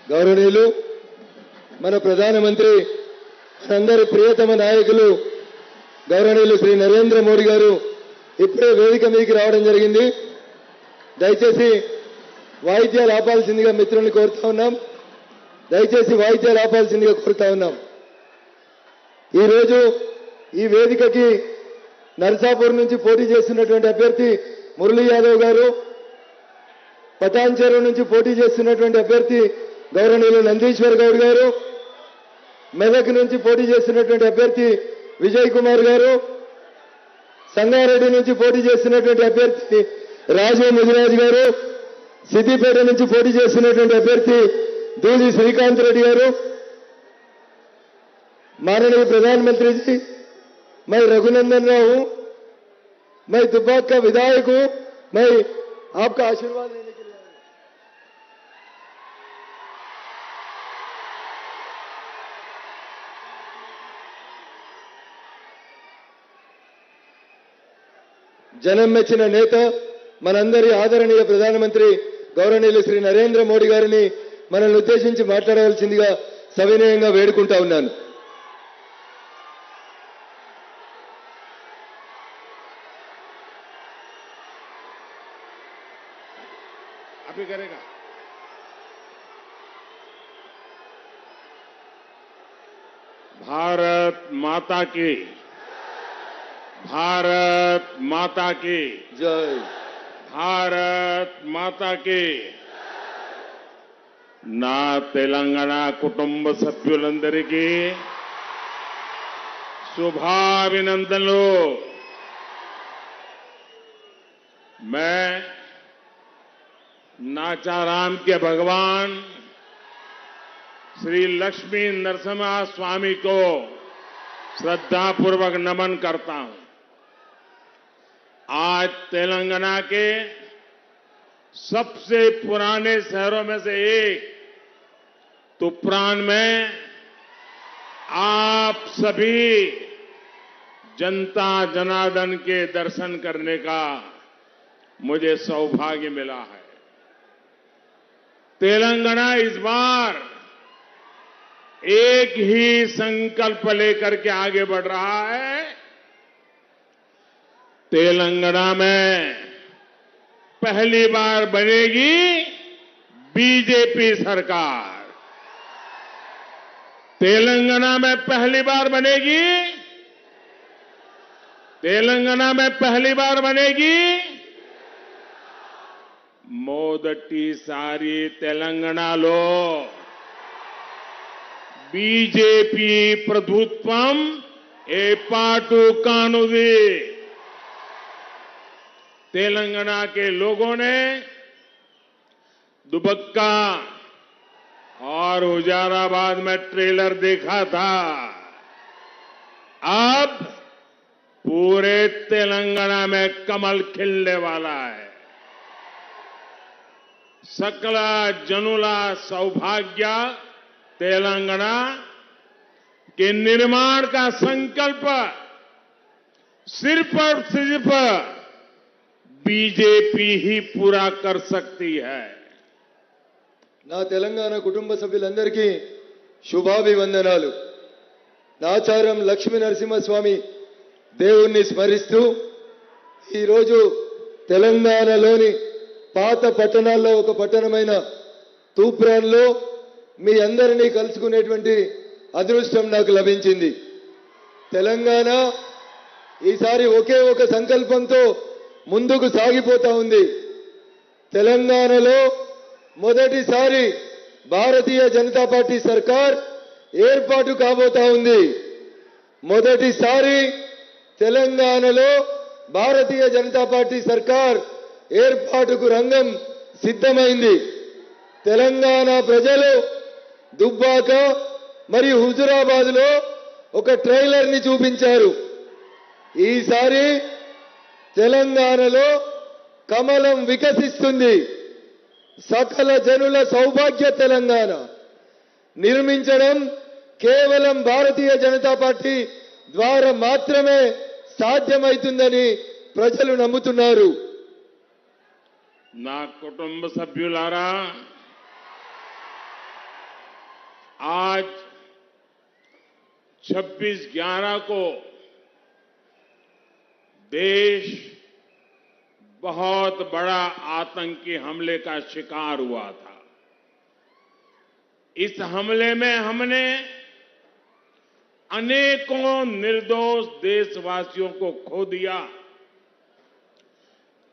గౌరవనీయులు మన ప్రధానమంత్రి అందరి ప్రియతమ నాయకులు గౌరవనీయులు శ్రీ నరేంద్ర మోడీ గారు ఇప్పుడే వేదిక మీదకి రావడం జరిగింది. దయచేసి వాయిద్యాలు ఆపాల్సిందిగా మిత్రుల్ని కోరుతా ఉన్నాం. దయచేసి వాయిద్యాలు ఆపాల్సిందిగా కోరుతా ఉన్నాం. ఈరోజు ఈ వేదికకి నర్సాపూర్ నుంచి పోటీ చేస్తున్నటువంటి అభ్యర్థి మురళీ యాదవ్ గారు, పటాన్ చెరువు నుంచి పోటీ చేస్తున్నటువంటి అభ్యర్థి గౌరవనీయులు నందీశ్వర్ గౌడ్ గారు, మెదక్ నుంచి పోటీ చేస్తున్నటువంటి అభ్యర్థి విజయ్ కుమార్ గారు, సంగారెడ్డి నుంచి పోటీ చేస్తున్నటువంటి అభ్యర్థి రాజు ముదిరాజ్ గారు, సిద్దిపేట నుంచి పోటీ చేస్తున్నటువంటి అభ్యర్థి దూది శ్రీకాంత్ రెడ్డి గారు, माननीय प्रधानमंत्री जी, मैं रघुनंदन राव हूं, मैं दुब्बाक का विधायक हूं, मैं आपका आशीर्वाद लेने के लिए आया हूं. జనం మెచ్చిన నేత మనందరి ఆదరణీయ ప్రధానమంత్రి గౌరవనీయులు శ్రీ నరేంద్ర మోడీ గారిని మనల్ని ఉద్దేశించి మాట్లాడవలసిందిగా సవినయంగా వేడుకుంటా ఉన్నాను. अभी करेगा। भारत माता की, भारत माता की जय, भारत माता की. నా తెలంగాణ కుటుంబ సభ్యులందరికీ శుభాభినందనలు. मैं नाचाराम के भगवान श्री लक्ष्मी नरसिम्हा स्वामी को श्रद्धापूर्वक नमन करता हूं. आज तेलंगाना के सबसे पुराने शहरों में से एक तुप्रान में आप सभी जनता जनार्दन के दर्शन करने का मुझे सौभाग्य मिला है. तेलंगाना इस बार एक ही संकल्प लेकर के आगे बढ़ रहा है. तेलंगाना में पहली बार बनेगी बीजेपी सरकार. तेलंगाना में पहली बार बनेगी, तेलंगाना में पहली बार बनेगी మొదటిసారి తెలంగాణలో బీజేపీ ప్రభుత్వం ఏర్పాటు కానుంది. तेलंगाना के लोगों ने दुबक्का और हुजाराबाद में ट्रेलर देखा था. अब पूरे तेलंगाना में कमल खिलने वाला है. सकल जनुला सौभाग्य तेलंगाना के निर्माण का संकल्प सिर्फ और सिर्फ बीजेपी ही पूरा कर सकती है. నా తెలంగాణ కుటుంబ సభ్యులందరికీ శుభాభివందనాలు. నాచారం లక్ష్మీ నరసింహస్వామి దేవుణ్ణి స్మరిస్తూ ఈరోజు తెలంగాణలోని పాత పట్టణాల్లో ఒక పట్టణమైన తూప్రాన్లో మీ అందరినీ కలుసుకునేటువంటి అదృష్టం నాకు లభించింది. తెలంగాణ ఈసారి ఒకే ఒక సంకల్పంతో ముందుకు సాగిపోతా ఉంది. తెలంగాణలో మొదటిసారి భారతీయ జనతా పార్టీ సర్కార్ ఏర్పాటు కాబోతా ఉంది. మొదటిసారి తెలంగాణలో భారతీయ జనతా పార్టీ సర్కార్ ఏర్పాటుకు రంగం సిద్ధమైంది. తెలంగాణ ప్రజలు దుబ్బాక మరియు హుజురాబాద్ లో ఒక ట్రైలర్ ని చూపించారు. ఈసారి తెలంగాణలో కమలం వికసిస్తుంది. సకల జనుల సౌభాగ్య తెలంగాణ నిర్మించడం కేవలం భారతీయ జనతా పార్టీ ద్వారా మాత్రమే సాధ్యమవుతుందని ప్రజలు నమ్ముతున్నారు. నా కుటుంబ సభ్యులారా, आज 26/11 को देश बहुत बड़ा आतंकी हमले का शिकार हुआ था। इस हमले में हमने अनेकों निर्दोष देशवासियों को खो दिया।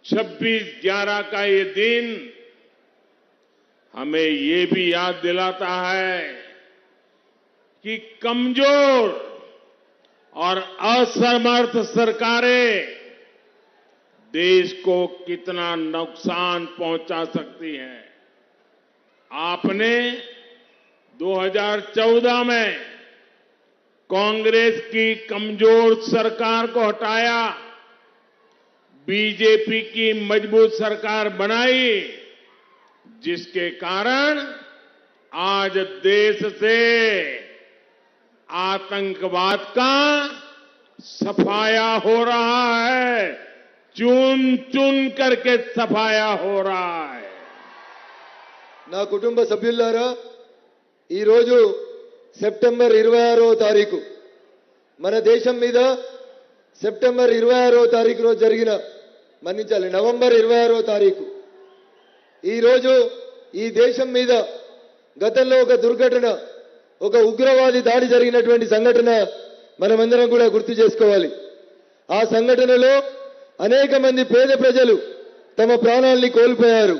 26/11 का ये दिन हमें ये भी याद दिलाता है कि कमजोर और असमर्थ सरकारें देश को कितना नुकसान पहुंचा सकती हैं। आपने 2014 में कांग्रेस की कमजोर सरकार को हटाया, बीजेपी की मजबूत सरकार बनाई, जिसके कारण आज देश से आतंकवाद का सफाया हो रहा है, चुन चुन करके सफाया हो रहा है। నా కుటుంబ సభ్యులారా, ఈరోజు సెప్టెంబర్ 26వ తారీఖు మన దేశం మీద సెప్టెంబర్ 26వ తారీఖు రోజు జరిగిన మన్నించాలి నవంబర్ 26వ తారీఖు ఈరోజు ఈ దేశం మీద గతంలో ఒక దుర్ఘటన, ఒక ఉగ్రవాది దాడి జరిగినటువంటి సంఘటన మనమందరం కూడా గుర్తు చేసుకోవాలి. ఆ సంఘటనలో అనేక మంది పేద ప్రజలు తమ ప్రాణాల్ని కోల్పోయారు.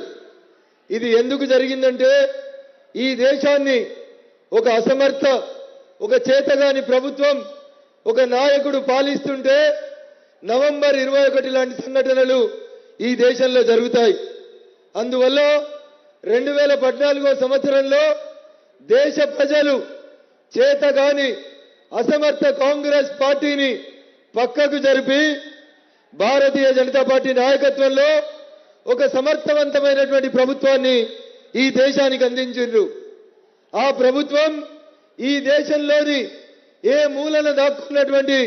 ఇది ఎందుకు జరిగిందంటే ఈ దేశాన్ని ఒక అసమర్థ, ఒక చేతగాని ప్రభుత్వం, ఒక నాయకుడు పాలిస్తుంటే నవంబర్ 21 లాంటి సంఘటనలు ఈ దేశంలో జరుగుతాయి. అందువల్ల 2014 సంవత్సరంలో దేశ ప్రజలు చేతగాని అసమర్థ కాంగ్రెస్ పార్టీని పక్కకు జరిపి భారతీయ జనతా పార్టీ నాయకత్వంలో ఒక సమర్థవంతమైనటువంటి ప్రభుత్వాన్ని ఈ దేశానికి అందించారు. ఆ ప్రభుత్వం ఈ దేశంలోని ఏ మూలన దాక్కున్నటువంటి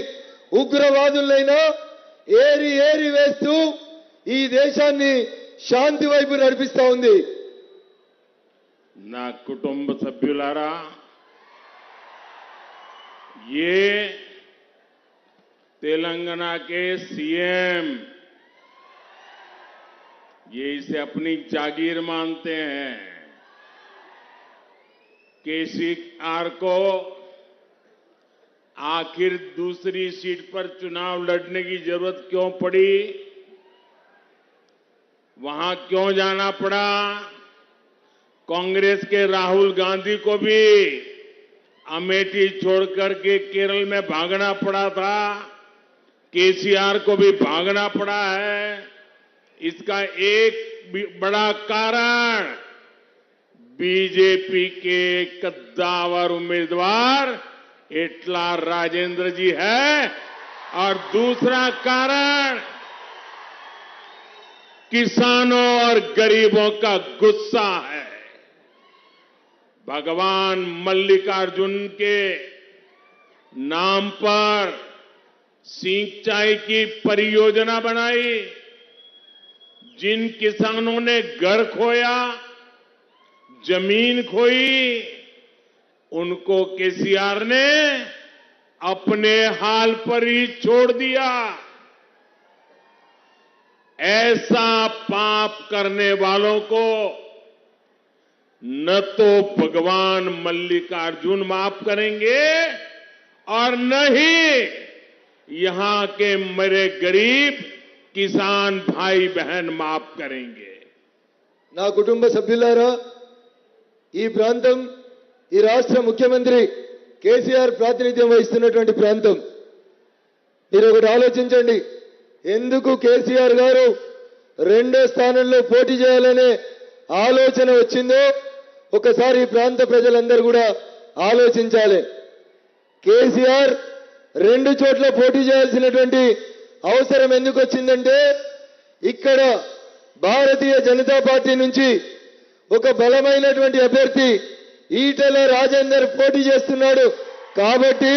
ఉగ్రవాదులైనా ఏరి ఏరి వేస్తూ ఈ దేశాన్ని శాంతి వైపు నడిపిస్తా ఉంది. నా కుటుంబ సభ్యులారా, ये तेलंगाना के सीएम ये इसे अपनी जागीर मानते हैं। केसीआर को आखिर दूसरी सीट पर चुनाव लड़ने की जरूरत क्यों पड़ी, वहां क्यों जाना पड़ा? कांग्रेस के राहुल गांधी को भी अमेठी छोड़कर के केरल में भागना पड़ा था, केसीआर को भी भागना पड़ा है। इसका एक बड़ा कारण बीजेपी के कद्दावर उम्मीदवार एटला राजेंद्र जी है, और दूसरा कारण किसानों और गरीबों का गुस्सा है। भगवान मल्लिकार्जुन के नाम पर सिंचाई की परियोजना बनाई, जिन किसानों ने घर खोया, जमीन खोई, उनको केसीआर ने अपने हाल पर ही छोड़ दिया। ऐसा पाप करने वालों को न तो भगवान मल्लिकार्जुन माफ करेंगे और न ही यहां के मेरे गरीब किसान भाई बहन माफ करेंगे. నా కుటుంబ సభ్యులారా, ఈ ప్రాంతం, ఈ రాష్ట్ర ముఖ్యమంత్రి కేసీఆర్ ప్రాతినిధ్యం వహిస్తున్నటువంటి ప్రాంతం. మీరు ఒకటి ఆలోచించండి, ఎందుకు కేసీఆర్ గారు రెండో స్థానంలో పోటీ చేయాలనే ఆలోచన వచ్చిందో ఒకసారి ఈ ప్రాంత ప్రజలందరూ కూడా ఆలోచించాలి. కేసీఆర్ రెండు చోట్ల పోటీ చేయాల్సినటువంటి అవసరం ఎందుకు వచ్చిందంటే, ఇక్కడ భారతీయ జనతా పార్టీ నుంచి ఒక బలమైనటువంటి అభ్యర్థి ఈటెల రాజేందర్ పోటీ చేస్తున్నాడు. కాబట్టి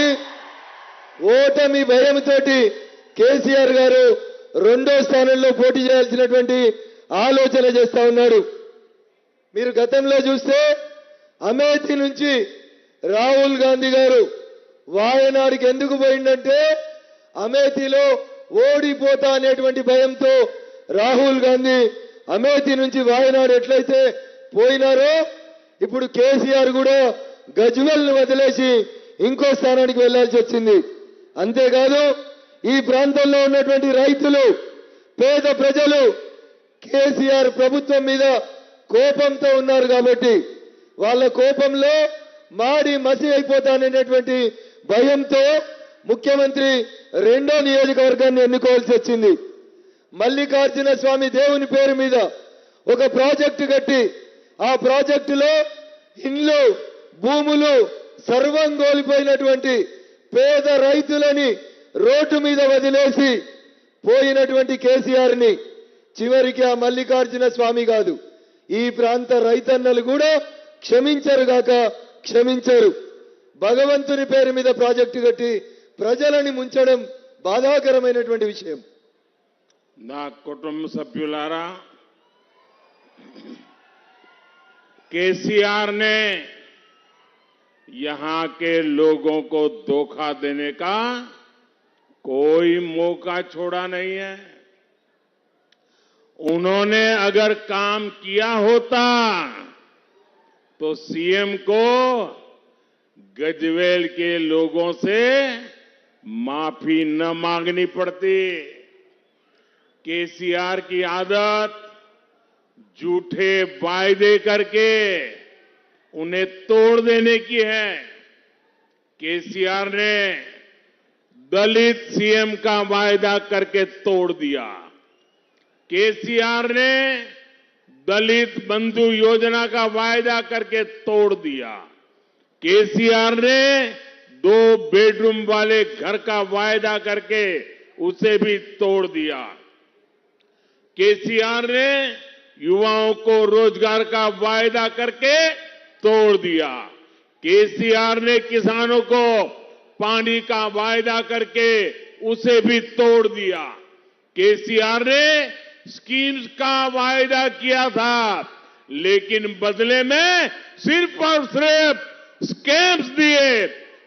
ఓటమి భయంతోటి కేసీఆర్ గారు రెండో స్థానంలో పోటీ చేయాల్సినటువంటి ఆలోచన చేస్తా ఉన్నారు. మీరు గతంలో చూస్తే అమేథీ నుంచి రాహుల్ గాంధీ గారు వాయనాడికి ఎందుకు పోయిందంటే అమేథీలో ఓడిపోతా అనేటువంటి భయంతో రాహుల్ గాంధీ అమేథీ నుంచి వాయనాడు ఎట్లయితే పోయినారో ఇప్పుడు కేసీఆర్ కూడా గజ్వెల్ని వదిలేసి ఇంకో స్థానానికి వెళ్లాల్సి వచ్చింది. అంతేకాదు ఈ ప్రాంతంలో ఉన్నటువంటి రైతులు, పేద ప్రజలు కేసీఆర్ ప్రభుత్వం మీద కోపంతో ఉన్నారు కాబట్టి వాళ్ళ కోపంలో మాడి మసి అయిపోతాననేటువంటి భయంతో ముఖ్యమంత్రి రెండో నియోజకవర్గాన్ని ఎన్నుకోవాల్సి వచ్చింది. మల్లికార్జున స్వామి దేవుని పేరు మీద ఒక ప్రాజెక్టు కట్టి ఆ ప్రాజెక్టులో ఇండ్లు, భూములు సర్వం కోల్పోయినటువంటి పేద రైతులని రోడ్డు మీద వదిలేసి పోయినటువంటి కేసీఆర్ ని చివరికి ఆ మల్లికార్జున స్వామి కాదు, ఈ ప్రాంత రైతన్నలు కూడా క్షమించరుగాక క్షమించరు. భగవంతుని పేరు మీద ప్రాజెక్టు కట్టి ప్రజలని ముంచడం బాధాకరమైనటువంటి విషయం. నా కుటుంబ సభ్యులారా, केसीआर ने यहां के लोगों को धोखा देने का कोई मौका छोड़ा नहीं है. उन्होंने अगर काम किया होता तो सीएम को गजवेल के लोगों से माफी न मांगनी पड़ती. केसीआर की आदत झूठे वायदे करके उन्हें तोड़ देने की है. केसीआर ने दलित सीएम का वायदा करके तोड़ दिया. केसीआर ने दलित बंधु योजना का वायदा करके तोड़ दिया. केसीआर ने 2 बेडरूम वाले घर का वायदा करके उसे भी तोड़ दिया. केसीआर ने युवाओं को रोजगार का वायदा करके तोड़ दिया. केसीआर ने किसानों को पानी का वायदा करके उसे भी तोड़ दिया. केसीआर ने स्कीम्स का वायदा किया था, लेकिन बदले में सिर्फ और सिर्फ स्कैम्स दिए,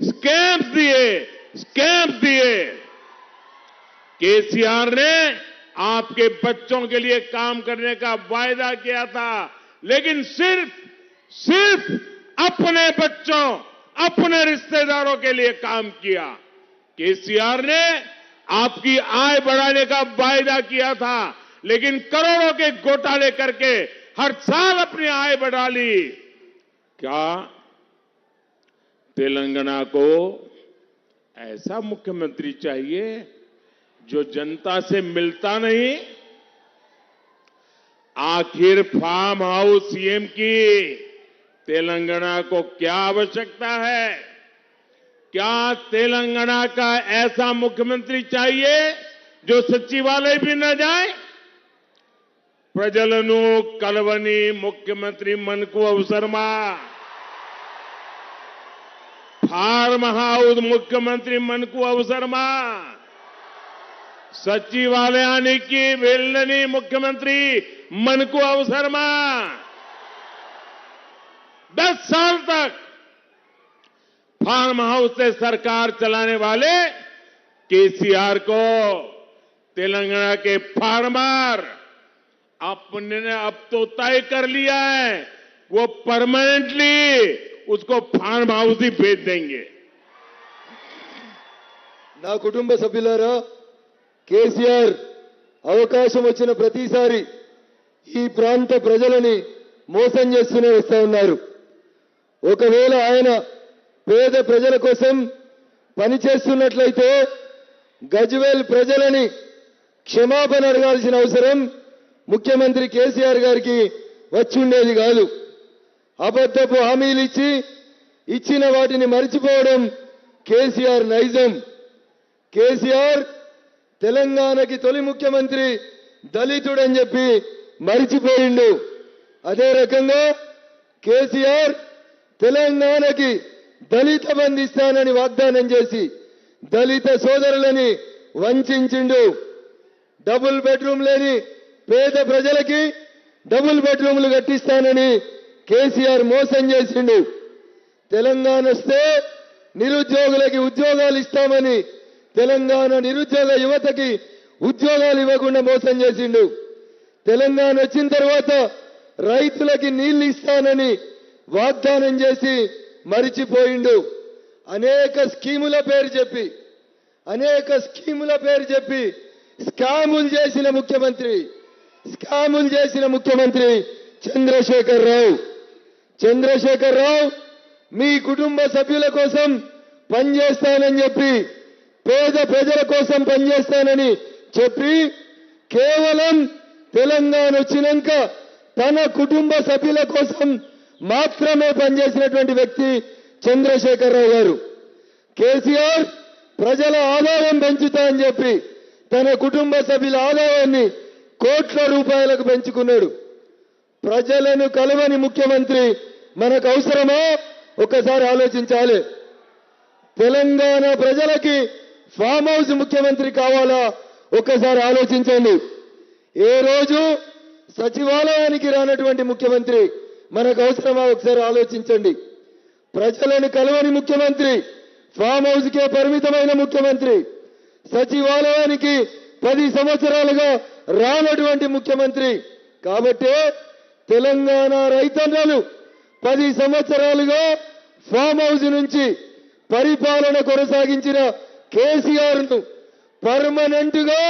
स्कैम्स दिए, स्कैम्स दिए. केसीआर ने आपके बच्चों के लिए काम करने का वायदा किया था, लेकिन सिर्फ अपने बच्चों, अपने रिश्तेदारों के लिए काम किया. केसीआर ने आपकी आय बढ़ाने का वायदा किया था, लेकिन करोड़ों के घोटाले करके हर साल अपनी आय बढ़ा ली. क्या तेलंगाना को ऐसा मुख्यमंत्री चाहिए जो जनता से मिलता नहीं? आखिर फार्म हाउस सीएम की तेलंगाना को क्या आवश्यकता है? क्या तेलंगाना का ऐसा मुख्यमंत्री चाहिए जो सचिवालय भी न जाए? ప్రజలను కలవని ముఖ్యమంత్రి మనకు అవసరమా? ఫార్మ్ హౌస్ ముఖ్యమంత్రి మనకు అవసరమా? సచివాలయానికి వెళ్ళని ముఖ్యమంత్రి మనకు అవసరమా? 10 साल तक फार्म हाउस से सरकार चलाने वाले केसीआर को तेलंगाना के फार्मर अपने ने अब तो तय कर लिया है, वो परमानेंटली उसको फार्म हाउस ही भेज देंगे. నా కుటుంబ సభ్యులారా, కేసీఆర్ అవకాశం వచ్చిన ప్రతిసారి ఈ ప్రాంత ప్రజలని మోసం చేస్తూనే వస్తా ఉన్నారు. ఒకవేళ ఆయన పేద ప్రజల కోసం పనిచేస్తున్నట్లయితే గజ్వేల్ ప్రజలని క్షమాపణ అడగాల్సిన అవసరం ముఖ్యమంత్రి కేసీఆర్ గారికి వచ్చి ఉండేది కాదు. అబద్ధపు హామీలు ఇచ్చిన వాటిని మరిచిపోవడం కేసీఆర్ నైజం. కేసీఆర్ తెలంగాణకి తొలి ముఖ్యమంత్రి దళితుడని చెప్పి మరిచిపోయిండు. అదే రకంగా కేసీఆర్ తెలంగాణకి దళిత బంధు ఇస్తానని వాగ్దానం చేసి దళిత సోదరులని వంచిండు. డబుల్ బెడ్రూమ్ లేని పేద ప్రజలకి డబుల్ బెడ్రూమ్లు కట్టిస్తానని కేసీఆర్ మోసం చేసిండు. తెలంగాణ వస్తే నిరుద్యోగులకి ఉద్యోగాలు ఇస్తామని తెలంగాణ నిరుద్యోగ యువతకి ఉద్యోగాలు ఇవ్వకుండా మోసం చేసిండు. తెలంగాణ వచ్చిన తర్వాత రైతులకి నీళ్లు ఇస్తానని వాగ్దానం చేసి మరిచిపోయిండు. అనేక స్కీముల పేరు చెప్పి స్కాములు చేసిన ముఖ్యమంత్రి చంద్రశేఖర్ రావు మీ కుటుంబ సభ్యుల కోసం పనిచేస్తానని చెప్పి పేద ప్రజల కోసం పనిచేస్తానని చెప్పి కేవలం తెలంగాణ వచ్చినాక తన కుటుంబ సభ్యుల కోసం మాత్రమే పనిచేసినటువంటి వ్యక్తి చంద్రశేఖర్ రావు గారు. కేసీఆర్ ప్రజల ఆదాయం పెంచుతా అని చెప్పి తన కుటుంబ సభ్యుల ఆదాయాన్ని కోట్ల రూపాయలకు పెంచుకున్నాడు. ప్రజలను కలవని ముఖ్యమంత్రి మనకు అవసరమా? ఒక్కసారి ఆలోచించాలి. తెలంగాణ ప్రజలకి ఫామ్ హౌస్ ముఖ్యమంత్రి కావాలా? ఒక్కసారి ఆలోచించండి. ఏ రోజు సచివాలయానికి రానటువంటి ముఖ్యమంత్రి మనకు అవసరమా? ఒకసారి ఆలోచించండి. ప్రజలను కలవని ముఖ్యమంత్రి, ఫామ్ హౌస్కే పరిమితమైన ముఖ్యమంత్రి, సచివాలయానికి 10 సంవత్సరాలుగా రానటువంటి ముఖ్యమంత్రి. కాబట్టే తెలంగాణ రైతన్నలు 10 సంవత్సరాలుగా ఫామ్ హౌస్ నుంచి పరిపాలన కొనసాగించిన కేసీఆర్ ను పర్మనెంట్ గా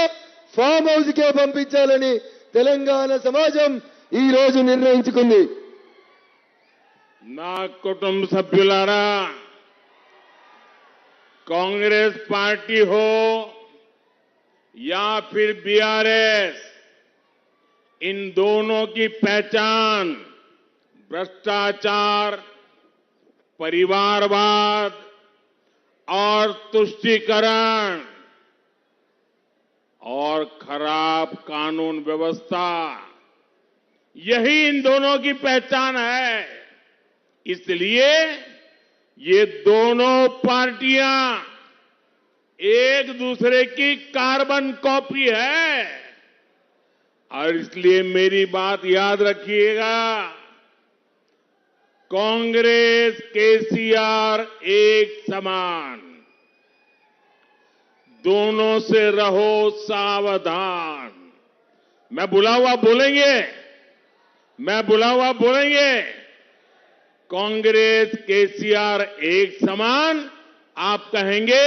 ఫామ్ హౌస్ కే పంపించాలని తెలంగాణ సమాజం ఈ రోజు నిర్ణయించుకుంది. నా కుటుంబ సభ్యులారా, कांग्रेस पार्टी हो या फिर बीआरएस, इन दोनों की पहचान भ्रष्टाचार, परिवारवाद और तुष्टीकरण और खराब कानून व्यवस्था, यही इन दोनों की पहचान है. इसलिए ये दोनों पार्टियां एक दूसरे की कार्बन कॉपी है और इसलिए मेरी बात याद रखिएगा. कांग्रेस केसीआर एक समान, दोनों से रहो सावधान. मैं बुला हुआ बोलेंगे. कांग्रेस केसीआर एक समान, आप कहेंगे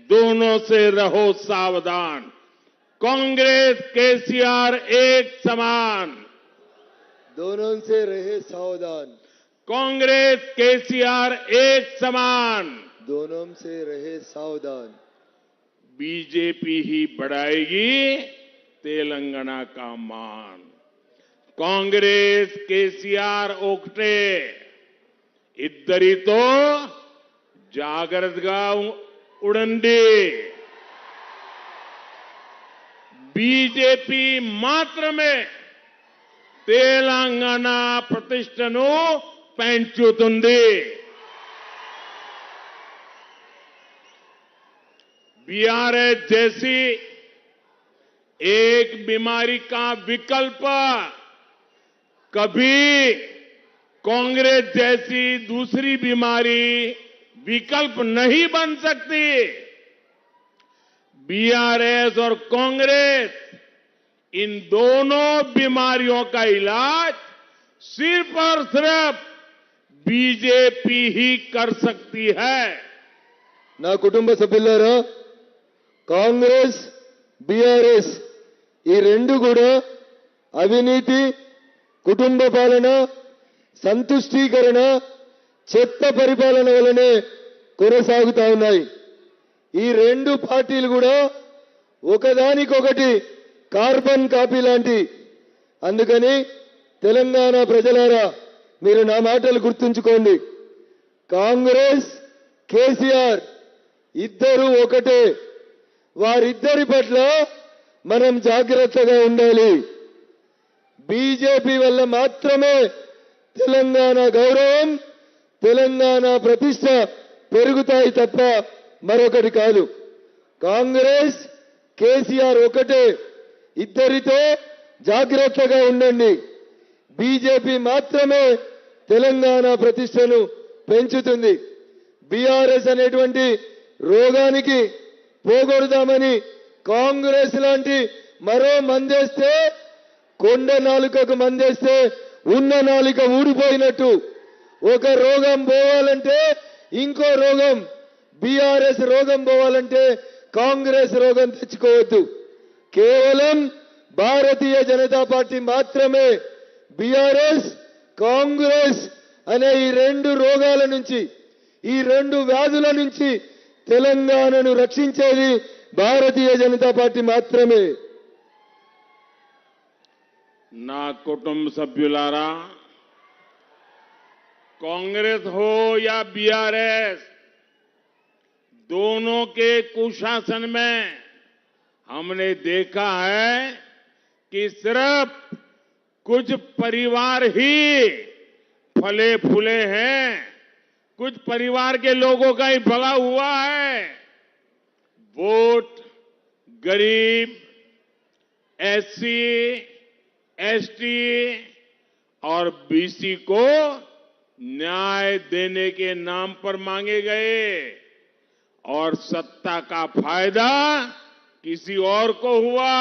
दोनों से रहो सावधान. कांग्रेस केसीआर एक समान, दोनों से रहे सावधान. कांग्रेस केसीआर एक समान, दोनों से रहे सावधान. बीजेपी ही बढ़ाएगी तेलंगाना का मान. कांग्रेस केसीआर ओकटे ఇద్దరితో జాగ్రత్తగా ఉండండి. బీజేపీ మాత్రమే తెలంగాణ ప్రతిష్టను పెంచుతుంది. बीआरएस जैसी एक बीमारी का विकल्प कभी कांग्रेस जैसी दूसरी बीमारी विकल्प नहीं बन सकती. बीआरएस और कांग्रेस इन दोनों बीमारियों का इलाज सिर्फ और सिर्फ बीजेपी ही कर सकती है. నా కుటుంబ సభ్యులారా, కాంగ్రెస్ బీఆర్ఎస్ ఈ రెండు కూడా అవినీతి, కుటుంబ పాలన, సంతుష్టీకరణ, చెత్త పరిపాలన వల్లనే కొనసాగుతా ఉన్నాయి. ఈ రెండు పార్టీలు కూడా ఒకదానికొకటి కార్బన్ కాపీ లాంటి. అందుకని తెలంగాణ ప్రజలారా, మీరు నా మాటలు గుర్తుంచుకోండి. కాంగ్రెస్ కేసీఆర్ ఇద్దరు ఒకటే. వారిద్దరి పట్ల మనం జాగ్రత్తగా ఉండాలి. బీజేపీ వల్ల మాత్రమే తెలంగాణ గౌరవం, తెలంగాణ ప్రతిష్ట పెరుగుతాయి తప్ప మరొకటి కాదు. కాంగ్రెస్ కేసీఆర్ ఒకటే. ఇద్దరితో జాగ్రత్తగా ఉండండి. బీజేపీ మాత్రమే తెలంగాణ ప్రతిష్టను పెంచుతుంది. బీఆర్ఎస్ అనేటువంటి రోగానికి పోగొడదామని కాంగ్రెస్ లాంటి మరో మందేస్తే, కొండ నాలుకకు మందేస్తే ఉన్న నాలుక ఊడిపోయినట్టు ఒక రోగం పోవాలంటే ఇంకో రోగం, బీఆర్ఎస్ రోగం పోవాలంటే కాంగ్రెస్ రోగం తెచ్చుకోవద్దు. కేవలం భారతీయ జనతా పార్టీ మాత్రమే బీఆర్ఎస్ కాంగ్రెస్ అనే ఈ రెండు రోగాల నుంచి, ఈ రెండు వ్యాధుల నుంచి తెలంగాణను రక్షించేది భారతీయ జనతా పార్టీ మాత్రమే. నా కుటుంబ సభ్యులారా, कांग्रेस हो या बीआरएस, दोनों के कुशासन में हमने देखा है कि सिर्फ कुछ परिवार ही फले फूले हैं, कुछ परिवार के लोगों का ही भला हुआ है। वोट गरीब, एससी, एसटी और बीसी को न्याय देने के नाम पर मांगे गए और सत्ता का फायदा किसी और को हुआ।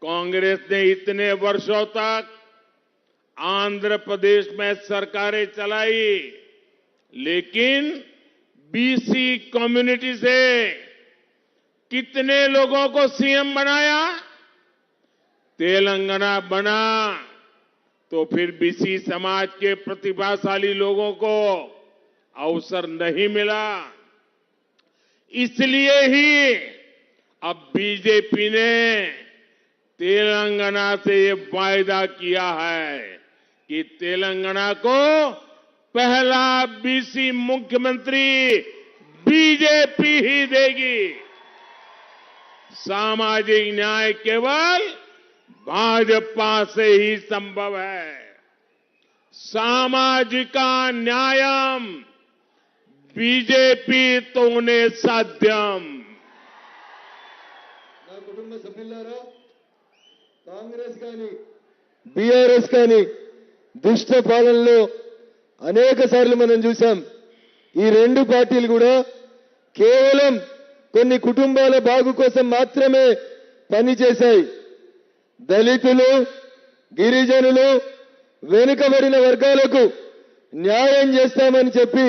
कांग्रेस ने इतने वर्षों तक आंध्र प्रदेश में सरकारें चलाई, लेकिन बीसी कम्युनिटी से कितने लोगों को सीएम बनाया? तेलंगाना बना तो फिर बीसी समाज के प्रतिभाशाली लोगों को अवसर नहीं मिला। इसलिए ही अब बीजेपी ने तेलंगाना से ये वायदा किया है कि तेलंगाना को पहला बीसी मुख्यमंत्री बीजेपी ही देगी। सामाजिक न्याय केवल भाजपा से ही संभव है। सामाजिक न्यायम बीजेपी तोने साध्यम। నా కుటుంబ సభ్యులారా, కాంగ్రెస్ కానీ బీఆర్ఎస్ కానీ దుష్ట పాలనలో అనేక సార్లు మనం చూసాం. ఈ రెండు పార్టీలు కూడా కేవలం కొన్ని కుటుంబాల బాగు కోసం మాత్రమే పనిచేశాయి. దళితులు, గిరిజనులు, వెనుకబడిన వర్గాలకు న్యాయం చేస్తామని చెప్పి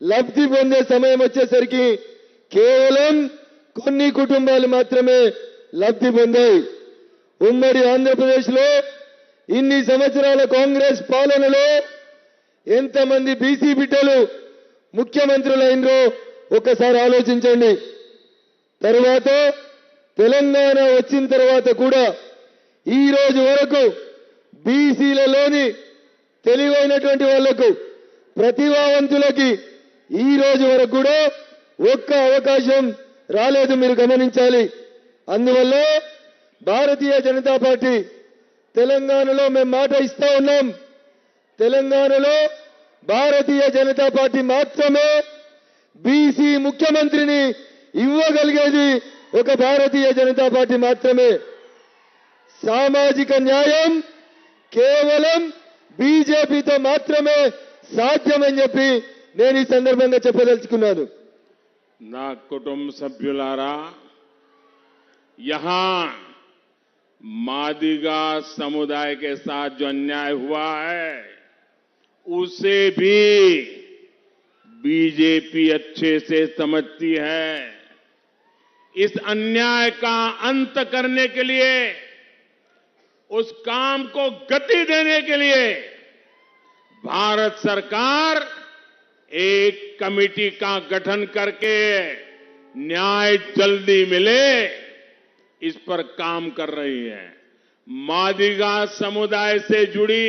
లబ్ధి పొందే సమయం వచ్చేసరికి కేవలం కొన్ని కుటుంబాలు మాత్రమే లబ్ధి పొందాయి. ఉమ్మడి ఆంధ్రప్రదేశ్లో ఇన్ని సంవత్సరాల కాంగ్రెస్ పాలనలో ఎంతమంది బీసీ బిడ్డలు ముఖ్యమంత్రులైనరో ఒక్కసారి ఆలోచించండి. తర్వాత తెలంగాణ వచ్చిన తర్వాత కూడా ఈ రోజు వరకు బీసీలలోని తెలివైనటువంటి వాళ్లకు, ప్రతిభావంతులకి ఈ రోజు వరకు కూడా ఒక్క అవకాశం రాలేదు. మీరు గమనించాలి. అందువల్ల భారతీయ జనతా పార్టీ తెలంగాణలో మేము మాట ఇస్తా ఉన్నాం. తెలంగాణలో భారతీయ జనతా పార్టీ మాత్రమే బీసీ ముఖ్యమంత్రిని ఇవ్వగలిగేది ఒక భారతీయ జనతా పార్టీ మాత్రమే. సామాజిక న్యాయం కేవలం బీజేపీతో మాత్రమే సాధ్యమని చెప్పి నేను ఈ సందర్భంగా చెప్పదలుచుకున్నాను. నా కుటుంబ సభ్యులారా, यहां मादिगा समुदाय के साथ जो अन्याय हुआ है उसे भी बीजेपी अच्छे से समझती है। इस अन्याय का अंत करने के लिए, उस काम को गति देने के लिए भारत सरकार एक कमेटी का गठन करके न्याय जल्दी मिले इस पर काम कर रही है। मादिगा समुदाय से जुड़ी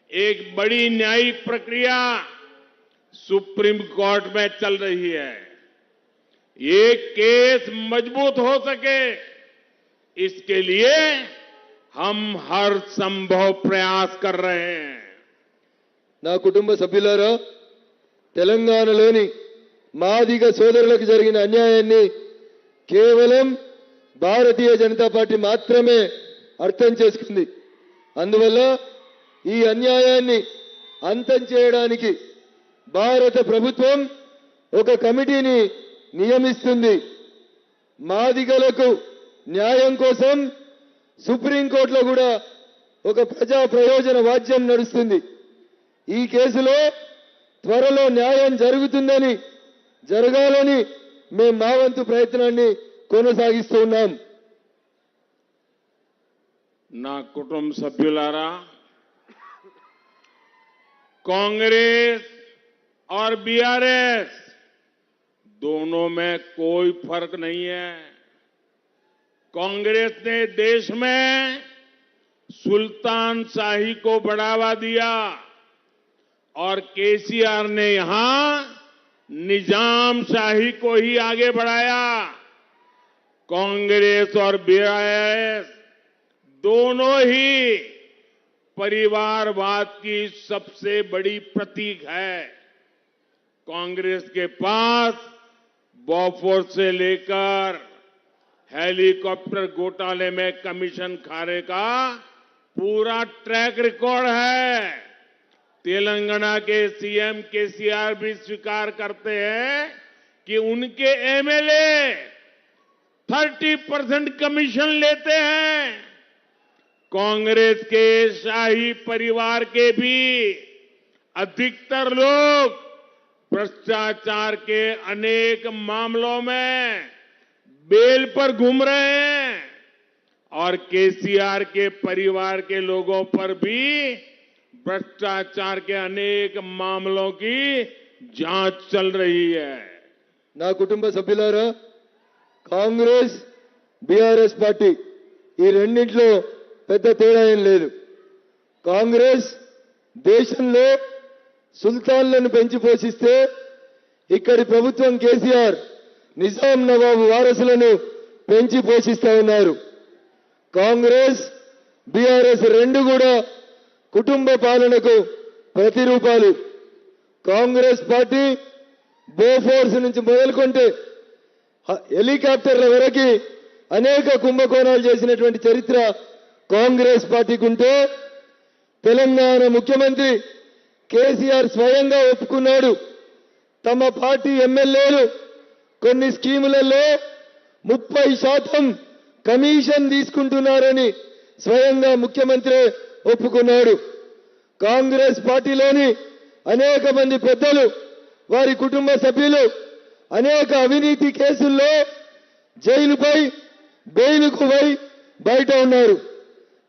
एक बड़ी न्यायिक प्रक्रिया सुप्रीम कोर्ट में चल रही है। ये केस मजबूत हो सके इसके लिए हम हर संभव प्रयास कर रहे हैं। నా కుటుంబ సభ్యులారా, తెలంగాణలోని మాదిగ సోదరులకు జరిగిన అన్యాయాన్ని కేవలం భారతీయ జనతా పార్టీ మాత్రమే అర్థం చేసుకుంది. అందువల్ల ఈ అన్యాయాన్ని అంతం చేయడానికి భారత ప్రభుత్వం ఒక కమిటీని నియమిస్తుంది. మాదిగలకు న్యాయం కోసం సుప్రీంకోర్టులో కూడా ఒక ప్రజా ప్రయోజన వాద్యం నడుస్తుంది. ఈ కేసులో త్వరలో న్యాయం జరగాలని మేము మా వంతు ప్రయత్నాన్ని కొనసాగిస్తూ ఉన్నాం. నా కుటుంబ సభ్యులారా, कांग्रेस और बीआरएस दोनों में कोई फर्क नहीं है। कांग्रेस ने देश में सुल्तान शाही को बढ़ावा दिया और केसीआर ने यहां निजाम शाही को ही आगे बढ़ाया। कांग्रेस और बीआरएस दोनों ही परिवारवाद की सबसे बड़ी प्रतीक है। कांग्रेस के पास बॉफोर्स से लेकर हेलीकॉप्टर घोटाले में कमीशन खाने का पूरा ट्रैक रिकॉर्ड है। तेलंगाना के सीएम केसीआर भी स्वीकार करते हैं कि उनके एमएलए 30% कमीशन लेते हैं। कांग्रेस के शाही परिवार के भी अधिकतर लोग भ्रष्टाचार के अनेक मामलों में बेल पर घूम रहे हैं और केसीआर के परिवार के लोगों पर भी भ्रष्टाचार के अनेक मामलों की जांच चल रही है। నా కుటుంబ సభ్యులారా, కాంగ్రెస్ బీఆర్ఎస్ పార్టీ ఈ రెండింటిలో పెద్ద తేడా ఏం లేదు. కాంగ్రెస్ దేశంలో సుల్తాన్లను పెంచి పోషిస్తే ఇక్కడి ప్రభుత్వం కేసీఆర్ నిజాం నవాబు వారసులను పెంచి పోషిస్తా ఉన్నారు. కాంగ్రెస్ బీఆర్ఎస్ రెండు కూడా కుటుంబ పాలనకు ప్రతిరూపాలు. కాంగ్రెస్ పార్టీ బోఫోర్స్ నుంచి మొదలుకొంటే హెలికాప్టర్ల వరకు అనేక కుంభకోణాలు చేసినటువంటి చరిత్ర కాంగ్రెస్ పార్టీకి ఉంటే, తెలంగాణ ముఖ్యమంత్రి కేసీఆర్ స్వయంగా ఒప్పుకున్నాడు. తమ పార్టీ ఎమ్మెల్యేలు కొన్ని స్కీములలో 30% కమిషన్ తీసుకుంటున్నారని స్వయంగా ముఖ్యమంత్రి ఒప్పుకున్నాడు. కాంగ్రెస్ పార్టీలోని అనేక మంది పెద్దలు, వారి కుటుంబ సభ్యులు అనేక అవినీతి కేసుల్లో జైలుపై బెయిలుకు బయట ఉన్నారు.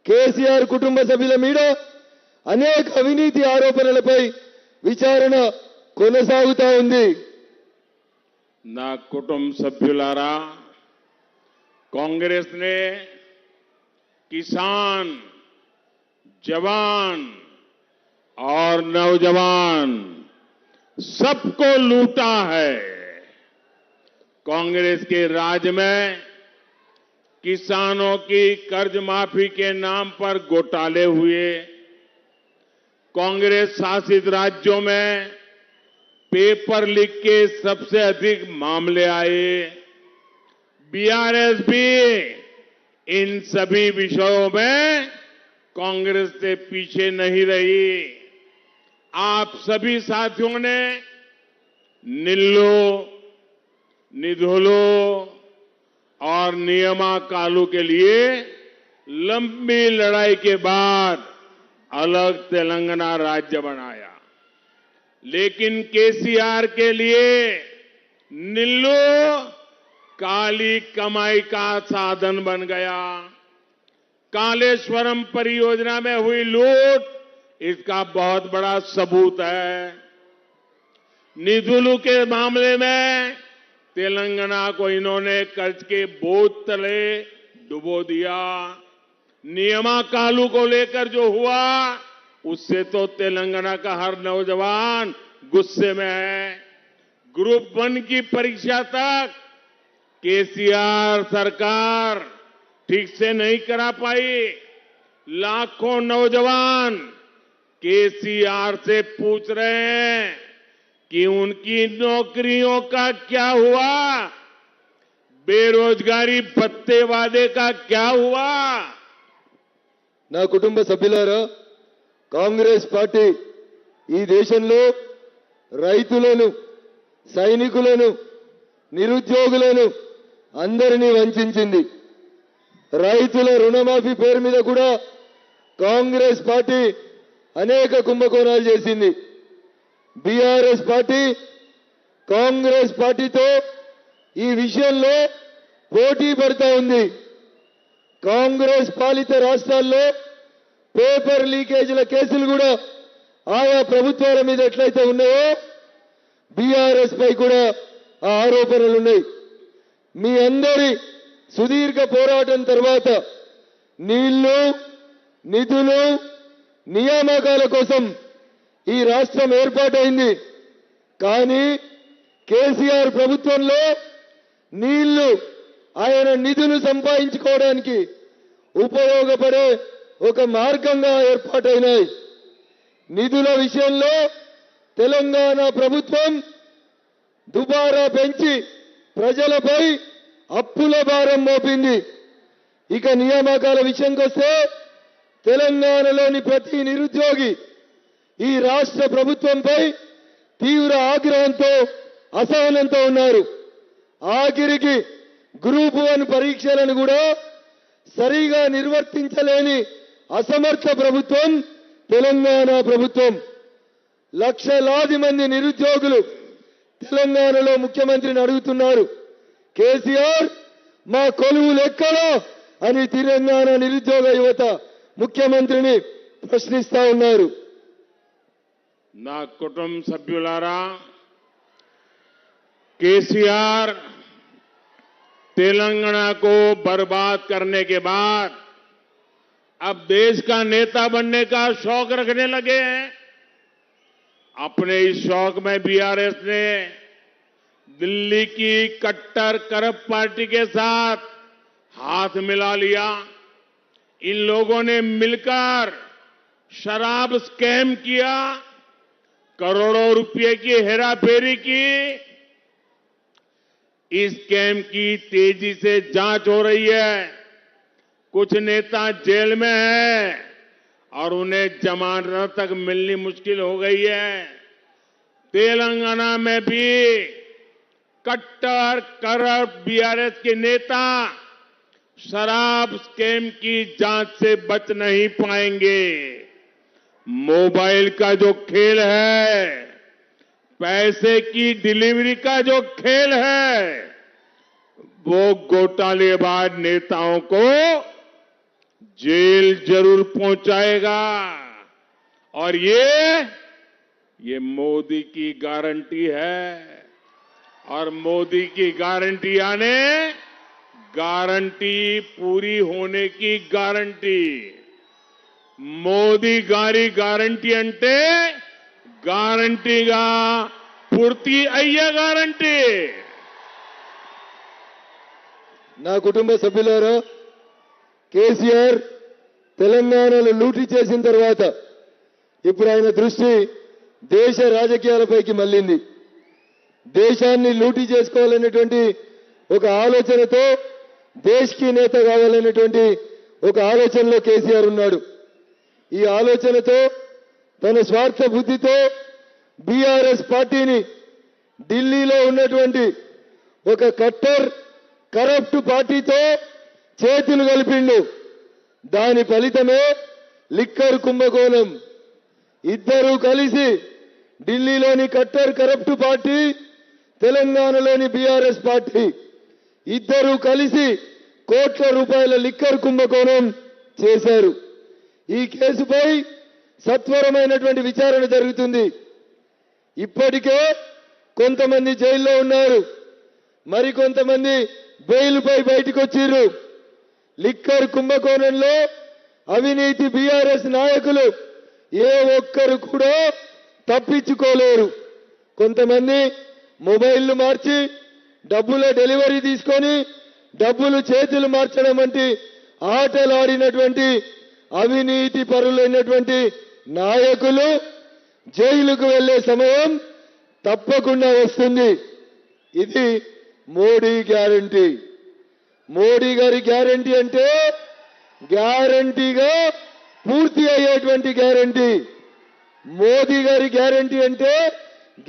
కేసీఆర్ కుటుంబ సభ్యుల మీద అనేక అవినీతి ఆరోపణలపై విచారణ కొనసాగుతా ఉంది. నా కుటుంబ సభ్యులారా, कांग्रेस ने किसान, जवान और नौजवान सबको लूटा है। कांग्रेस के राज में किसानों की कर्ज माफी के नाम पर घोटाले हुए। कांग्रेस शासित राज्यों में पेपर लीक के सबसे अधिक मामले आए। बीआरएस भी इन सभी विषयों में कांग्रेस से पीछे नहीं रही। आप सभी साथियों ने निल्लो, निधोलो और नियमा कालू के लिए लंबी लड़ाई के बाद अलग तेलंगाना राज्य बनाया, लेकिन केसीआर के लिए निल्लो काली कमाई का साधन बन गया। कालेश्वरम परियोजना में हुई लूट इसका बहुत बड़ा सबूत है। निधुलू के मामले में तेलंगाना को इन्होंने कर्ज के बोझ तले डुबो दिया। नियमा कालू को लेकर जो हुआ उससे तो तेलंगाना का हर नौजवान गुस्से में है। ग्रुप 1 की परीक्षा तक केसीआर सरकार ठीक से नहीं करा पाई। लाखों नौजवान केसीआर से पूछ रहे हैं कि उनकी नौकरियों का क्या हुआ, बेरोजगारी भत्ते वादे का क्या हुआ। నా కుటుంబ సభ్యులారా, కాంగ్రెస్ పార్టీ ఈ దేశంలో రైతులను, సైనికులను, నిరుద్యోగులను అందరినీ వంచింది. రైతుల రుణమాఫీ పేరు మీద కూడా కాంగ్రెస్ పార్టీ అనేక కుంభకోణాలు చేసింది. బీఆర్ఎస్ పార్టీ కాంగ్రెస్ పార్టీతో ఈ విషయంలో పోటీ పడుతూ ఉంది. కాంగ్రెస్ పాలిత రాష్ట్రాల్లో పేపర్ లీకేజీల కేసులు కూడా ఆయా ప్రభుత్వాల మీద ఎట్లయితే ఉన్నాయో బీఆర్ఎస్ పై కూడా ఆ ఆరోపణలు ఉన్నాయి. మీ అందరి సుదీర్ఘ పోరాటం తర్వాత నీళ్లు, నిధులు, నియామకాల కోసం ఈ రాష్ట్రం ఏర్పాటైంది. కానీ కేసీఆర్ ప్రభుత్వంలో నీళ్లు ఆయన నిధులు సంపాదించుకోవడానికి ఉపయోగపడే ఒక మార్గంగా ఏర్పాటైనాయి. నిధుల విషయంలో తెలంగాణ ప్రభుత్వం దుబారా పెంచి ప్రజలపై అప్పుల భారం మోపింది. ఇక నియామకాల విషయంకొస్తే తెలంగాణలోని ప్రతి నిరుద్యోగి ఈ రాష్ట్ర ప్రభుత్వంపై తీవ్ర ఆగ్రహంతో, అసహనంతో ఉన్నారు. ఆఖరికి గ్రూప్ 1 పరీక్షలను కూడా సరిగా నిర్వర్తించలేని అసమర్థ ప్రభుత్వం తెలంగాణ ప్రభుత్వం. లక్షలాది మంది నిరుద్యోగులు తెలంగాణలో ముఖ్యమంత్రిని అడుగుతున్నారు, కేసీఆర్ మా కొలువులు ఎక్కడా అని తెలంగాణ నిరుద్యోగ యువత ముఖ్యమంత్రిని ప్రశ్నిస్తా ఉన్నారు. నా కుటుంబ సభ్యులారా, केसीआर तेलंगाना को बर्बाद करने के बाद अब देश का नेता बनने का शौक रखने लगे हैं। अपने इस शौक में बीआरएस ने दिल्ली की कट्टर करप्ट पार्टी के साथ हाथ मिला लिया। इन लोगों ने मिलकर शराब स्कैम किया, करोड़ों रुपए की हेराफेरी की। इस स्कैम की तेजी से जांच हो रही है। कुछ नेता जेल में हैं और उन्हें जमानत तक मिलनी मुश्किल हो गई है। तेलंगाना में भी कट्टर करप्ट बीआरएस के नेता शराब स्कैम की जांच से बच नहीं पाएंगे। मोबाइल का जो खेल है, पैसे की डिलीवरी का जो खेल है, वो घोटालेबाज नेताओं को जेल जरूर पहुंचाएगा। और ये मोदी की गारंटी है। और मोदी की गारंटी यानी गारंटी पूरी होने की गारंटी। మోదీ గారి గ్యారంటీ అంటే గ్యారంటీగా పూర్తి అయ్యే గ్యారంటీ. నా కుటుంబ సభ్యులారా, కేసీఆర్ తెలంగాణలో లూటీ చేసిన తర్వాత ఇప్పుడు ఆయన దృష్టి దేశ రాజకీయాలపైకి మళ్ళింది. దేశాన్ని లూటీ చేసుకోవాలనేటువంటి ఒక ఆలోచనతో, దేశ్కి నేత కావాలనేటువంటి ఒక ఆలోచనలో కేసీఆర్ ఉన్నాడు. ఈ ఆలోచనతో, తన స్వార్థ బుద్ధితో బీఆర్ఎస్ పార్టీని ఢిల్లీలో ఉన్నటువంటి ఒక కట్టర్ కరప్ట్ పార్టీతో చేతులు కలిపిండు. దాని ఫలితమే లిక్కర్ కుంభకోణం. ఇద్దరూ కలిసి, ఢిల్లీలోని కట్టర్ కరప్ట్ పార్టీ, తెలంగాణలోని బీఆర్ఎస్ పార్టీ, ఇద్దరూ కలిసి కోట్ల రూపాయల లిక్కర్ కుంభకోణం చేశారు. ఈ కేసుపై సత్వరమైనటువంటి విచారణ జరుగుతుంది. ఇప్పటికే కొంతమంది జైల్లో ఉన్నారు, మరికొంతమంది బెయిల్పై బయటకు వచ్చిర్రు. లిక్కర్ కుంభకోణంలో అవినీతి బీఆర్ఎస్ నాయకులు ఏ ఒక్కరు కూడా తప్పించుకోలేరు. కొంతమంది మొబైల్లు మార్చి డబ్బుల డెలివరీ తీసుకొని డబ్బులు చేతులు మార్చడం వంటి ఆటలాడినటువంటి అవినీతి పరులైనటువంటి నాయకులు జైలుకు వెళ్లే సమయం తప్పకుండా వస్తుంది. ఇది మోడీ గ్యారంటీ. మోడీ గారి గ్యారంటీ అంటే గ్యారంటీగా పూర్తి అయ్యేటువంటి గ్యారంటీ. మోదీ గారి గ్యారంటీ అంటే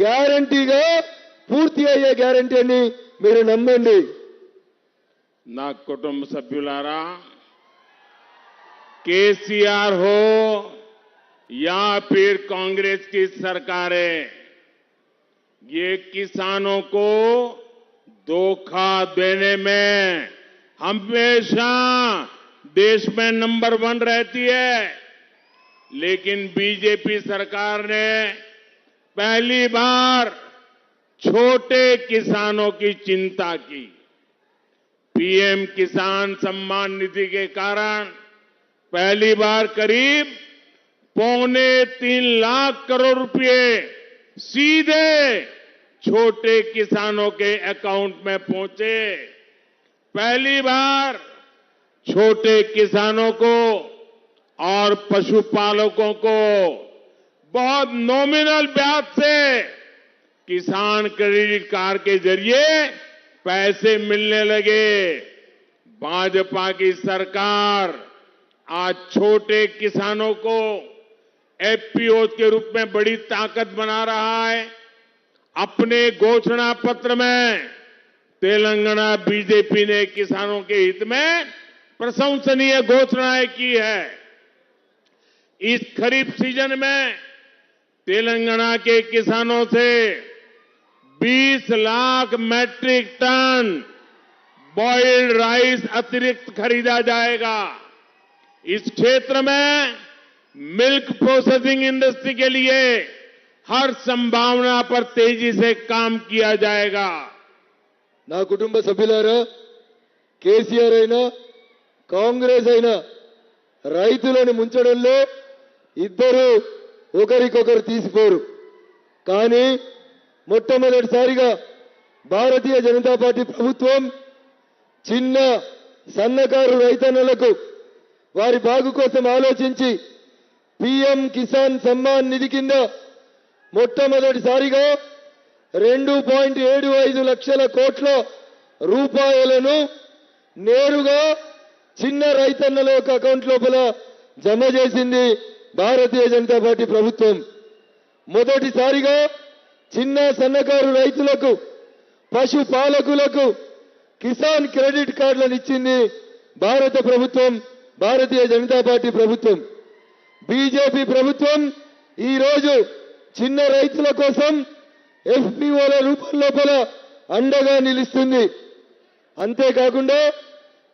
గ్యారంటీగా పూర్తి అయ్యే గ్యారంటీ అని మీరు నమ్మండి. నా కుటుంబ సభ్యులారా, केसीआर हो या फिर कांग्रेस की सरकारें, ये किसानों को धोखा देने में हमेशा देश में नंबर 1 रहती है. लेकिन बीजेपी सरकार ने पहली बार छोटे किसानों की चिंता की. पीएम किसान सम्मान निधि के कारण पहली बार करीब 2.25 लाख करोड़ रुपए सीधे छोटे किसानों के अकाउंट में पहुंचे. पहली बार छोटे किसानों को और पशुपालकों को बहुत नॉमिनल ब्याज से किसान क्रेडिट कार्ड के जरिए पैसे मिलने लगे. भाजपा की सरकार आज छोटे किसानों को एफपीओ के रूप में बड़ी ताकत बना रहा है. अपने घोषणा पत्र में तेलंगाना बीजेपी ने किसानों के हित में प्रशंसनीय घोषणाएं की है. इस खरीफ सीजन में तेलंगाना के किसानों से 20 lakh metric ton boiled rice अतिरिक्त खरीदा जाएगा. इस क्षेत्र में मिल्क प्रोसेसिंग इंडस्ट्री के लिए हर संभावना पर तेजी से काम किया जाएगा. నా కుటుంబ సభ్యులారా, కేసీఆర్ అయినా కాంగ్రెస్ అయినా రైతులను ముంచడంలో ఇద్దరు ఒకరికొకరు తీసిపోరు. కానీ మొట్టమొదటిసారిగా భారతీయ జనతా పార్టీ ప్రభుత్వం చిన్న సన్నకారు రైతన్నలకు వారి బాగు కోసం ఆలోచించి పీఎం కిసాన్ సమ్మాన్ నిధి కింద మొట్టమొదటిసారిగా 2.75 లక్షల కోట్ల రూపాయలను నేరుగా చిన్న రైతన్నల యొక్క అకౌంట్ లోపల జమ చేసింది భారతీయ జనతా పార్టీ ప్రభుత్వం. మొదటిసారిగా చిన్న సన్నకారు రైతులకు, పశుపాలకులకు కిసాన్ క్రెడిట్ కార్డులను ఇచ్చింది భారత ప్రభుత్వం, భారతీయ జనతా పార్టీ ప్రభుత్వం. బీజేపీ ప్రభుత్వం ఈ రోజు చిన్న రైతుల కోసం ఎఫ్పీఓల రూపం లోపల అండగా నిలుస్తుంది. అంతేకాకుండా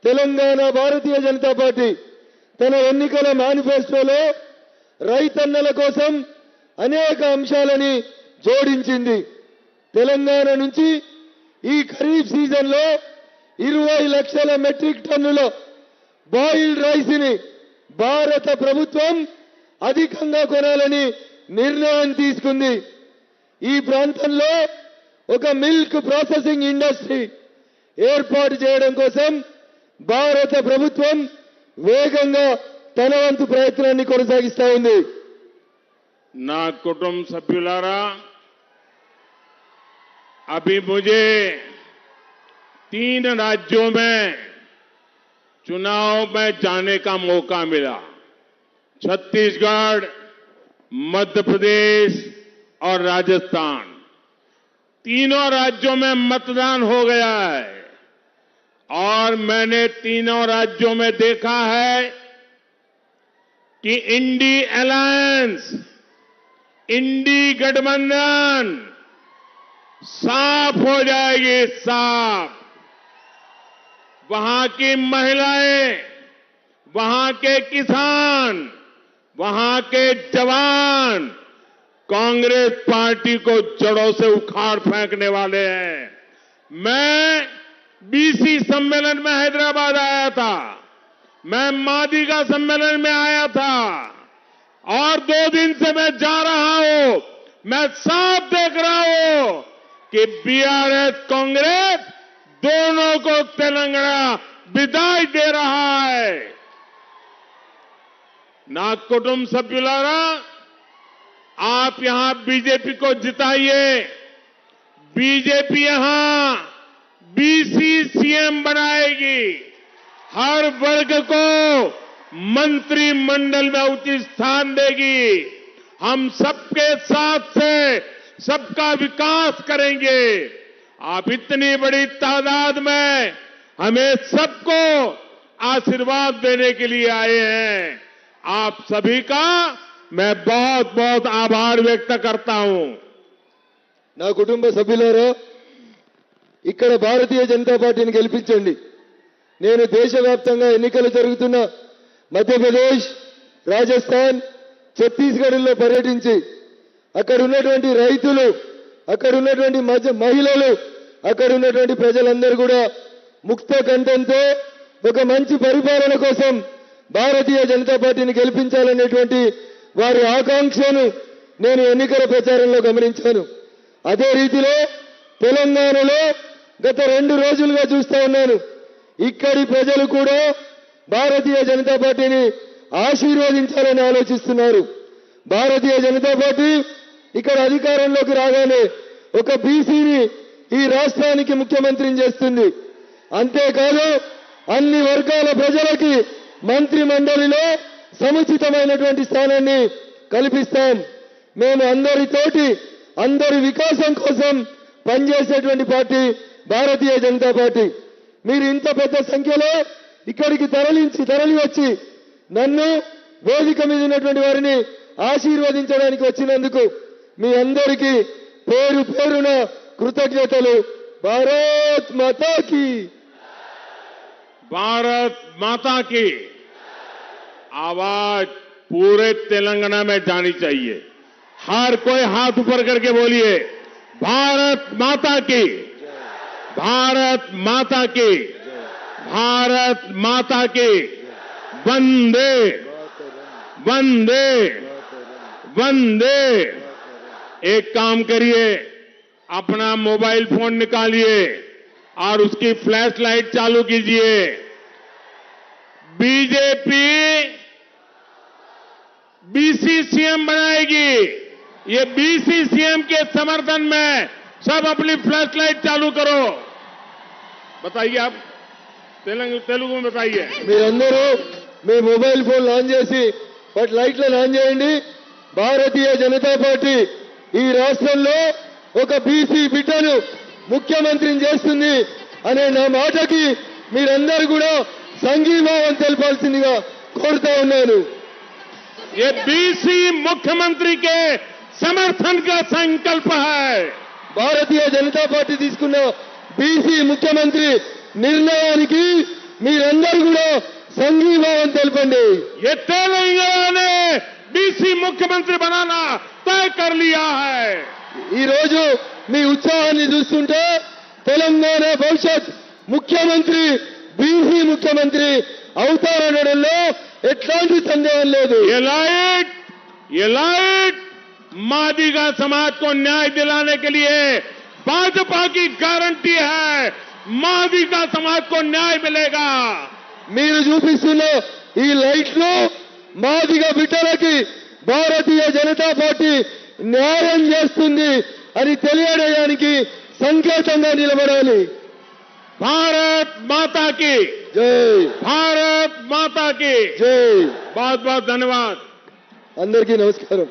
తెలంగాణ భారతీయ జనతా పార్టీ తన ఎన్నికల మేనిఫెస్టోలో రైతన్నల కోసం అనేక అంశాలని జోడించింది. తెలంగాణ నుంచి ఈ ఖరీఫ్ సీజన్లో 20 లక్షల మెట్రిక్ టన్నుల బాయిల్డ్ రైస్ ని భారత ప్రభుత్వం అధికంగా కొనాలని నిర్ణయం తీసుకుంది. ఈ ప్రాంతంలో ఒక మిల్క్ ప్రాసెసింగ్ ఇండస్ట్రీ ఏర్పాటు చేయడం కోసం భారత ప్రభుత్వం వేగంగా తన వంతు ప్రయత్నాన్ని కొనసాగిస్తా ఉంది. నా కుటుంబ సభ్యులారా, अभी मुझे 3 राज्यों में चुनाव में जाने का मौका मिला. छत्तीसगढ़, मध्य प्रदेश और राजस्थान. तीनों राज्यों में मतदान हो गया है और मैंने तीनों राज्यों में देखा है कि इंडी अलायंस, इंडी गठबंधन साफ हो जाएगी. साफ. वहां की महिलाएं, वहां के किसान, वहां के जवान कांग्रेस पार्टी को जड़ों से उखाड़ फेंकने वाले हैं. मैं बीसी सम्मेलन में हैदराबाद आया था, मैं मादिगा सम्मेलन में आया था और 2 दिन से मैं जा रहा हूं. मैं साफ देख रहा हूं कि बीआरएस कांग्रेस दोनों को तेलंगाना विदाई दे रहा है. ना कुटुंब सभ्युलारा, आप यहां बीजेपी को जिताइए. बीजेपी यहां बीसी सीएम बनाएगी. हर वर्ग को मंत्रिमंडल में उचित स्थान देगी. हम सबके साथ से सबका विकास करेंगे। आप इतनी बड़ी तादाद में हमें सबको आशीर्वाद देने के लिए आए हैं। आप सभी का मैं बहुत बहुत आभार व्यक्त करता हूं। నా కుటుంబ సభ్యులారా, ఇక్కడ భారతీయ జనతా పార్టీని గెలిపించండి. నేను దేశవ్యాప్తంగా ఎన్నికలు జరుగుతున్న మధ్యప్రదేశ్, రాజస్థాన్, ఛత్తీస్గఢ్లో పర్యటించి అక్కడ ఉన్నటువంటి రైతులు, అక్కడ ఉన్నటువంటి మహిళలు, అక్కడ ఉన్నటువంటి ప్రజలందరూ కూడా ముక్త కంఠంతో ఒక మంచి పరిపాలన కోసం భారతీయ జనతా పార్టీని గెలిపించాలనేటువంటి వారి ఆకాంక్షను నేను ఎన్నికల ప్రచారంలో గమనించాను. అదే రీతిలో తెలంగాణలో గత 2 రోజులుగా చూస్తా ఉన్నాను. ఇక్కడి ప్రజలు కూడా భారతీయ జనతా పార్టీని ఆశీర్వదించాలని ఆలోచిస్తున్నారు. భారతీయ జనతా పార్టీ ఇక్కడ అధికారంలోకి రాగానే ఒక బీసీని ఈ రాష్ట్రానికి ముఖ్యమంత్రిని చేస్తుంది. అంతేకాదు అన్ని వర్గాల ప్రజలకి మంత్రి మండలిలో సముచితమైనటువంటి స్థానాన్ని కల్పిస్తాం. మేము అందరితోటి అందరి వికాసం కోసం పనిచేసేటువంటి పార్టీ భారతీయ జనతా పార్టీ. మీరు ఇంత పెద్ద సంఖ్యలో ఇక్కడికి తరలి వచ్చి నన్ను వేదిక మీద ఉన్నటువంటి వారిని ఆశీర్వదించడానికి వచ్చినందుకు మీ అందరికీ పేరు పేరున కృతజ్ఞతలు. భారత్ మాతా కీ, भारत माता की आवाज पूरे तेलंगाना में जानी चाहिए। हर कोई हाथ ऊपर करके बोलिए, भारत माता की, भारत माता की, भारत माता की, वंदे वंदे वंदे। एक काम करिए, अपना मोबाइल फोन निकालिए और उसकी फ्लैश लाइट चालू कीजिए। बीजेपी बीसी सीएम बनाएगी। ये बीसी सीएम के समर्थन में सब अपनी फ्लैश लाइट चालू करो। बताइए आप, तेलुगु में बताइए। మీరందరూ మీ మొబైల్ ఫోన్ ఆన్ చేసి వాటి లైట్లను ఆన్ చేయండి. భారతీయ జనతా పార్టీ ఈ రాష్ట్రంలో ఒక బీసీ బిడ్డను ముఖ్యమంత్రిని చేస్తుంది అనే నా మాటకి మీరందరూ కూడా సంఘీభావం తెలపాల్సిందిగా కోరుతా ఉన్నాను. ये बीसी मुख्यमंत्री के समर्थन का संकल्प है। భారతీయ జనతా పార్టీ తీసుకున్న బీసీ ముఖ్యమంత్రి నిర్ణయానికి మీరందరూ కూడా సంఘీభావం తెలపండి. ये तेलंगाना ने बीसी मुख्यमंत्री बनाना तय कर लिया है। ఈ రోజు మీ ఉత్సాహాన్ని చూస్తుంటే తెలంగాణ భవిష్యత్ ముఖ్యమంత్రి బీసీ ముఖ్యమంత్రి అవుతారనడంలో ఎట్లాంటి సందేహం లేదు. ये लाइट मादिगा समाज को न्याय दिलाने के लिए भाजपा की गारंटी है। मादिगा समाज को न्याय मिलेगा। మీరు చూపిస్తున్న ఈ లైట్లు మాదిగ బిడ్డలకి భారతీయ జనతా పార్టీ న్యాయం చేస్తుంది అని తెలియడానికి సంకేతంగా నిలబడాలి. भारत माता की జై, भारत माता की జై. बहुत बहुत धन्यवाद। అందరికీ నమస్కారం.